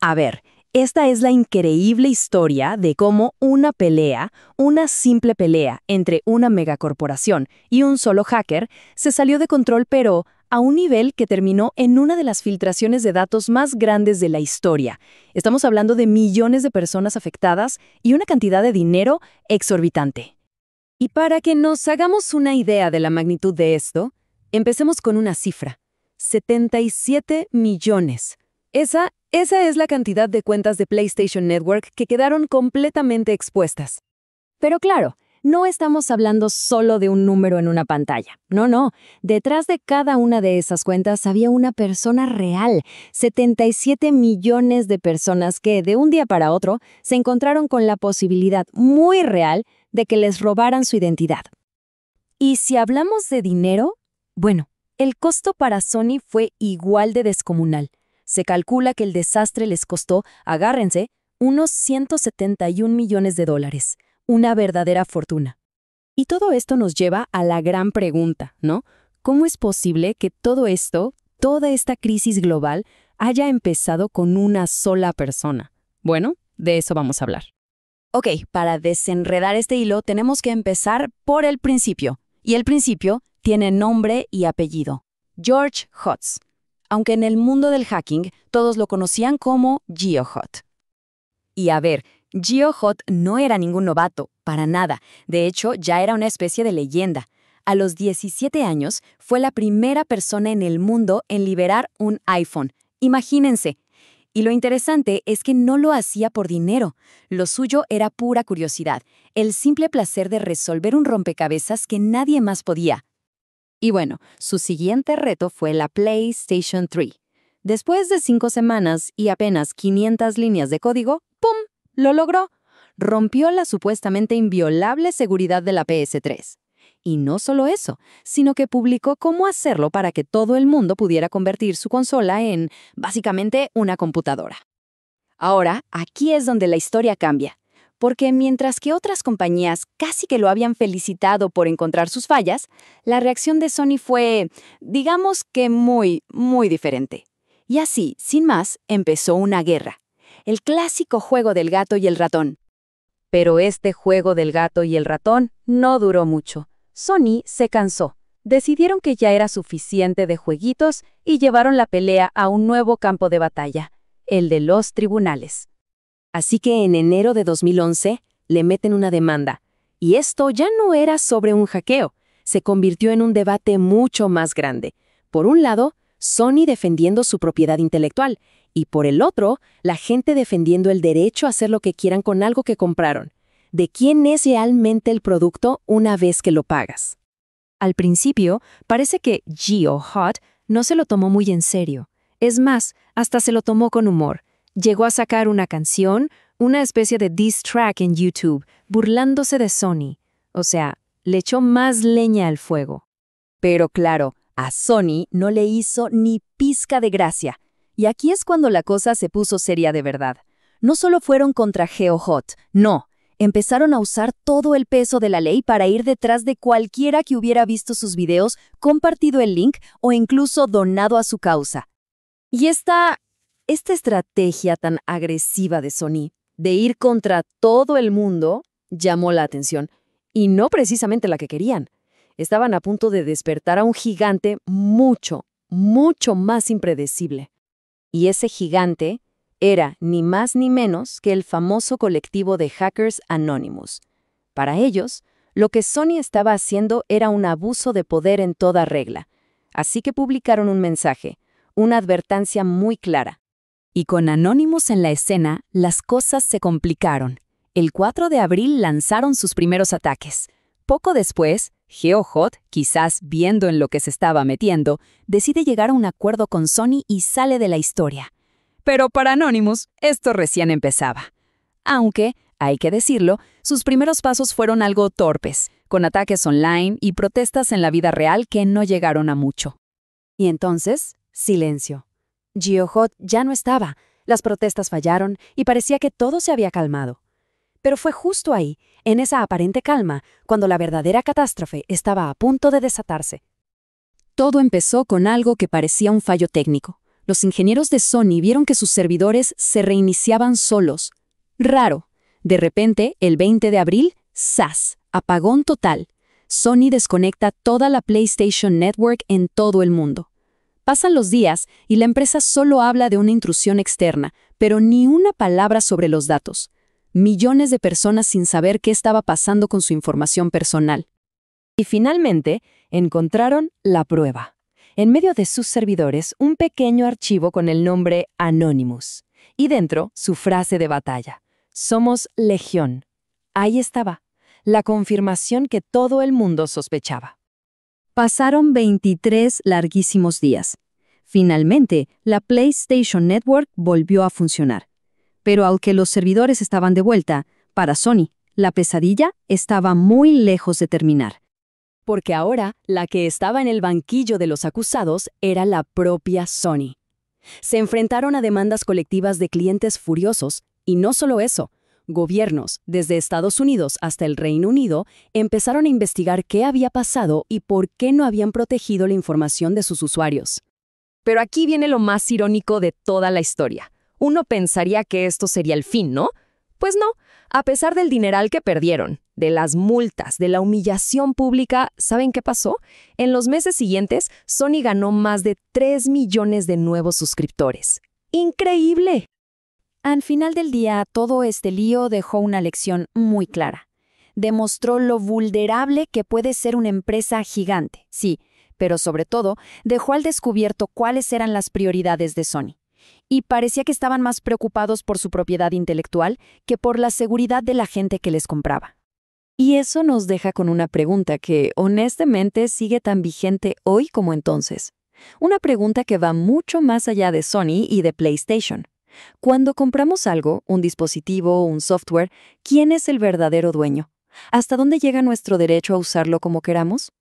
A ver, esta es la increíble historia de cómo una simple pelea entre una megacorporación y un solo hacker, se salió de control, pero a un nivel que terminó en una de las filtraciones de datos más grandes de la historia. Estamos hablando de millones de personas afectadas y una cantidad de dinero exorbitante. Y para que nos hagamos una idea de la magnitud de esto, empecemos con una cifra: 77 millones. Esa es la cantidad de cuentas de PlayStation Network que quedaron completamente expuestas. Pero claro, no estamos hablando solo de un número en una pantalla. No. Detrás de cada una de esas cuentas había una persona real. 77 millones de personas que, de un día para otro, se encontraron con la posibilidad muy real de que les robaran su identidad. Y si hablamos de dinero, bueno, el costo para Sony fue igual de descomunal. Se calcula que el desastre les costó, agárrense, unos $171 millones. Una verdadera fortuna. Y todo esto nos lleva a la gran pregunta, ¿no? ¿Cómo es posible que todo esto, toda esta crisis global, haya empezado con una sola persona? Bueno, de eso vamos a hablar. Ok, para desenredar este hilo tenemos que empezar por el principio. Y el principio tiene nombre y apellido: George Hotz. Aunque en el mundo del hacking todos lo conocían como GeoHot. Y a ver, GeoHot no era ningún novato, para nada. De hecho, ya era una especie de leyenda. A los 17 años fue la primera persona en el mundo en liberar un iPhone. Imagínense. Y lo interesante es que no lo hacía por dinero. Lo suyo era pura curiosidad, el simple placer de resolver un rompecabezas que nadie más podía. Y bueno, su siguiente reto fue la PlayStation 3. Después de 5 semanas y apenas 500 líneas de código, ¡pum!, lo logró. Rompió la supuestamente inviolable seguridad de la PS3. Y no solo eso, sino que publicó cómo hacerlo para que todo el mundo pudiera convertir su consola en, básicamente, una computadora. Ahora, aquí es donde la historia cambia. Porque mientras que otras compañías casi que lo habían felicitado por encontrar sus fallas, la reacción de Sony fue, digamos que muy diferente. Y así, sin más, empezó una guerra. El clásico juego del gato y el ratón. Pero este juego del gato y el ratón no duró mucho. Sony se cansó. Decidieron que ya era suficiente de jueguitos y llevaron la pelea a un nuevo campo de batalla, el de los tribunales. Así que en enero de 2011 le meten una demanda. Y esto ya no era sobre un hackeo, se convirtió en un debate mucho más grande. Por un lado, Sony defendiendo su propiedad intelectual, y por el otro, la gente defendiendo el derecho a hacer lo que quieran con algo que compraron. ¿De quién es realmente el producto una vez que lo pagas? Al principio, parece que GeoHot no se lo tomó muy en serio. Es más, hasta se lo tomó con humor. Llegó a sacar una canción, una especie de diss track en YouTube, burlándose de Sony. O sea, le echó más leña al fuego. Pero claro, a Sony no le hizo ni pizca de gracia. Y aquí es cuando la cosa se puso seria de verdad. No solo fueron contra GeoHot, no. Empezaron a usar todo el peso de la ley para ir detrás de cualquiera que hubiera visto sus videos, compartido el link o incluso donado a su causa. Y esta estrategia tan agresiva de Sony, de ir contra todo el mundo, llamó la atención. Y no precisamente la que querían. Estaban a punto de despertar a un gigante mucho más impredecible. Y ese gigante era ni más ni menos que el famoso colectivo de Hackers Anonymous. Para ellos, lo que Sony estaba haciendo era un abuso de poder en toda regla. Así que publicaron un mensaje, una advertencia muy clara. Y con Anonymous en la escena, las cosas se complicaron. El 4 de abril lanzaron sus primeros ataques. Poco después, GeoHot, quizás viendo en lo que se estaba metiendo, decide llegar a un acuerdo con Sony y sale de la historia. Pero para Anonymous, esto recién empezaba. Aunque, hay que decirlo, sus primeros pasos fueron algo torpes, con ataques online y protestas en la vida real que no llegaron a mucho. Y entonces, silencio. GeoHot ya no estaba, las protestas fallaron y parecía que todo se había calmado. Pero fue justo ahí, en esa aparente calma, cuando la verdadera catástrofe estaba a punto de desatarse. Todo empezó con algo que parecía un fallo técnico. Los ingenieros de Sony vieron que sus servidores se reiniciaban solos. Raro. De repente, el 20 de abril, ¡zas! Apagón total. Sony desconecta toda la PlayStation Network en todo el mundo. Pasan los días y la empresa solo habla de una intrusión externa, pero ni una palabra sobre los datos. Millones de personas sin saber qué estaba pasando con su información personal. Y finalmente, encontraron la prueba. En medio de sus servidores, un pequeño archivo con el nombre Anonymous. Y dentro, su frase de batalla. Somos Legión. Ahí estaba, la confirmación que todo el mundo sospechaba. Pasaron 23 larguísimos días. Finalmente, la PlayStation Network volvió a funcionar. Pero aunque los servidores estaban de vuelta, para Sony, la pesadilla estaba muy lejos de terminar. Porque ahora, la que estaba en el banquillo de los acusados era la propia Sony. Se enfrentaron a demandas colectivas de clientes furiosos, y no solo eso. Gobiernos, desde Estados Unidos hasta el Reino Unido, empezaron a investigar qué había pasado y por qué no habían protegido la información de sus usuarios. Pero aquí viene lo más irónico de toda la historia. Uno pensaría que esto sería el fin, ¿no? Pues no. A pesar del dineral que perdieron, de las multas, de la humillación pública, ¿saben qué pasó? En los meses siguientes, Sony ganó más de 3 millones de nuevos suscriptores. ¡Increíble! Al final del día, todo este lío dejó una lección muy clara. Demostró lo vulnerable que puede ser una empresa gigante, sí, pero sobre todo, dejó al descubierto cuáles eran las prioridades de Sony. Y parecía que estaban más preocupados por su propiedad intelectual que por la seguridad de la gente que les compraba. Y eso nos deja con una pregunta que, honestamente, sigue tan vigente hoy como entonces. Una pregunta que va mucho más allá de Sony y de PlayStation. Cuando compramos algo, un dispositivo, un software, ¿quién es el verdadero dueño? ¿Hasta dónde llega nuestro derecho a usarlo como queramos?